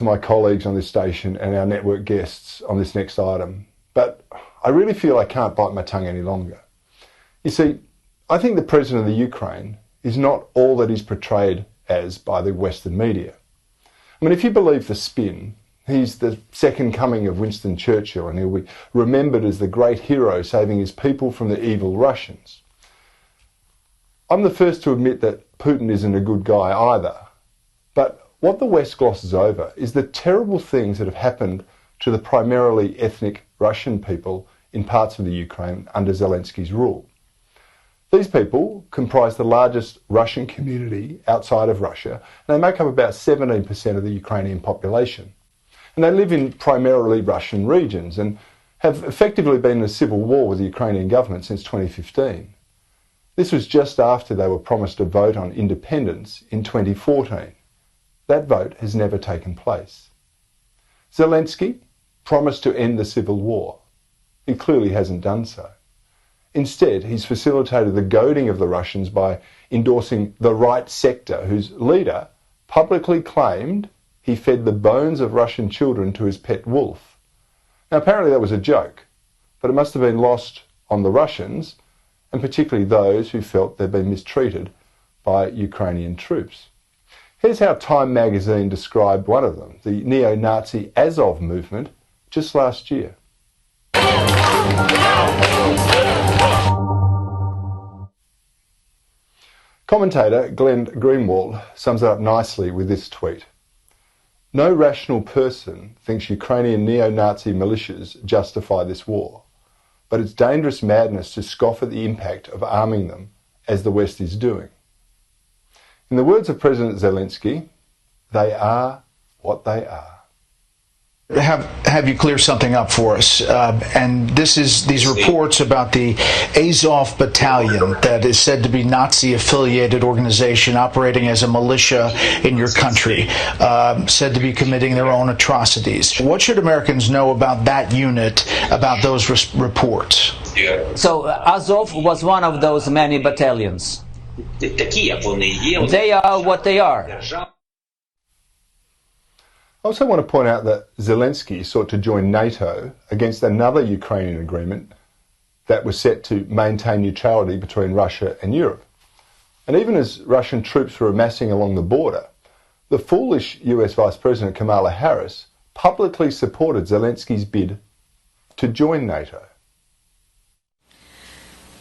my colleagues on this station and our network guests on this next item, but I really feel I can't bite my tongue any longer. You see, I think the president of the Ukraine is not all that he's portrayed as by the Western media. I mean, if you believe the spin, he's the second coming of Winston Churchill and he'll be remembered as the great hero saving his people from the evil Russians. I'm the first to admit that Putin isn't a good guy either, but what the West glosses over is the terrible things that have happened to the primarily ethnic Russian people in parts of the Ukraine under Zelensky's rule. These people comprise the largest Russian community outside of Russia, and they make up about 17% of the Ukrainian population. And they live in primarily Russian regions and have effectively been in a civil war with the Ukrainian government since 2015. This was just after they were promised a vote on independence in 2014. That vote has never taken place. Zelensky promised to end the civil war. He clearly hasn't done so. Instead, he's facilitated the goading of the Russians by endorsing the right sector, whose leader publicly claimed he fed the bones of Russian children to his pet wolf. Now, apparently that was a joke, but it must have been lost on the Russians, and particularly those who felt they'd been mistreated by Ukrainian troops. Here's how Time magazine described one of them, the neo-Nazi Azov movement, just last year. Commentator Glenn Greenwald sums it up nicely with this tweet. No rational person thinks Ukrainian neo-Nazi militias justify this war, but it's dangerous madness to scoff at the impact of arming them as the West is doing. In the words of President Zelensky, they are what they are. Have you clear something up for us? And this is these reports about the Azov Battalion that is said to be Nazi-affiliated organization operating as a militia in your country, said to be committing their own atrocities. What should Americans know about that unit, about those reports? So Azov was one of those many battalions. They are what they are. I also want to point out that Zelensky sought to join NATO against another Ukrainian agreement that was set to maintain neutrality between Russia and Europe. And even as Russian troops were amassing along the border, the foolish US Vice President Kamala Harris publicly supported Zelensky's bid to join NATO.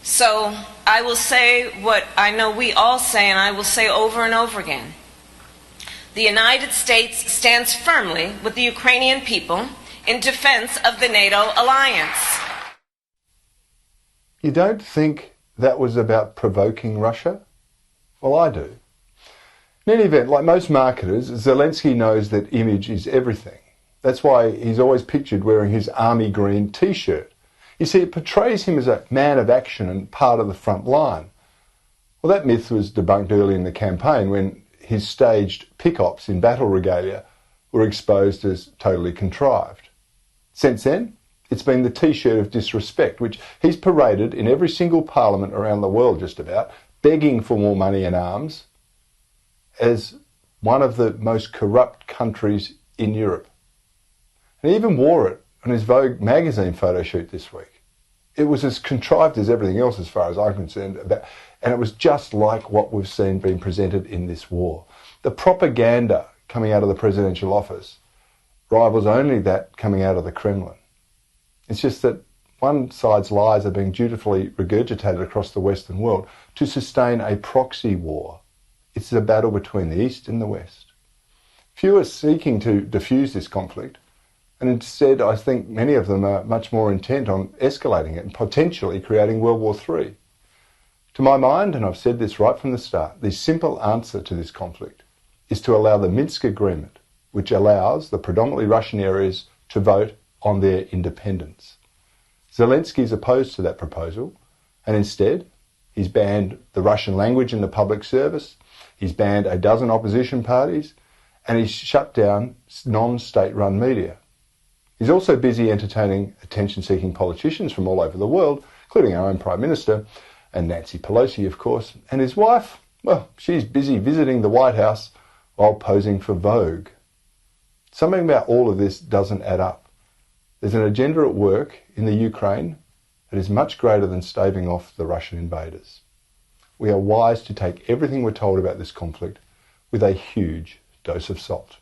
So I will say what I know we all say, and I will say over and over again. The United States stands firmly with the Ukrainian people in defense of the NATO alliance. You don't think that was about provoking Russia? Well, I do. In any event, like most marketers, Zelensky knows that image is everything. That's why he's always pictured wearing his army green t-shirt. You see, it portrays him as a man of action and part of the front line. Well, that myth was debunked early in the campaign when his staged pick-ops in battle regalia were exposed as totally contrived. Since then, it's been the t-shirt of disrespect, which he's paraded in every single parliament around the world just about, begging for more money and arms, as one of the most corrupt countries in Europe. And he even wore it on his Vogue magazine photo shoot this week. It was as contrived as everything else as far as I'm concerned, and it was just like what we've seen being presented in this war. The propaganda coming out of the presidential office rivals only that coming out of the Kremlin. It's just that one side's lies are being dutifully regurgitated across the Western world to sustain a proxy war. It's a battle between the East and the West. Few are seeking to diffuse this conflict, and instead I think many of them are much more intent on escalating it and potentially creating World War III. To my mind, and I've said this right from the start, the simple answer to this conflict is to allow the Minsk Agreement, which allows the predominantly Russian areas to vote on their independence. Zelensky is opposed to that proposal, and instead he's banned the Russian language in the public service, he's banned a dozen opposition parties, and he's shut down non-state-run media. He's also busy entertaining attention-seeking politicians from all over the world, including our own Prime Minister, and Nancy Pelosi, of course, and his wife, well, she's busy visiting the White House while posing for Vogue. Something about all of this doesn't add up. There's an agenda at work in the Ukraine that is much greater than staving off the Russian invaders. We are wise to take everything we're told about this conflict with a huge dose of salt.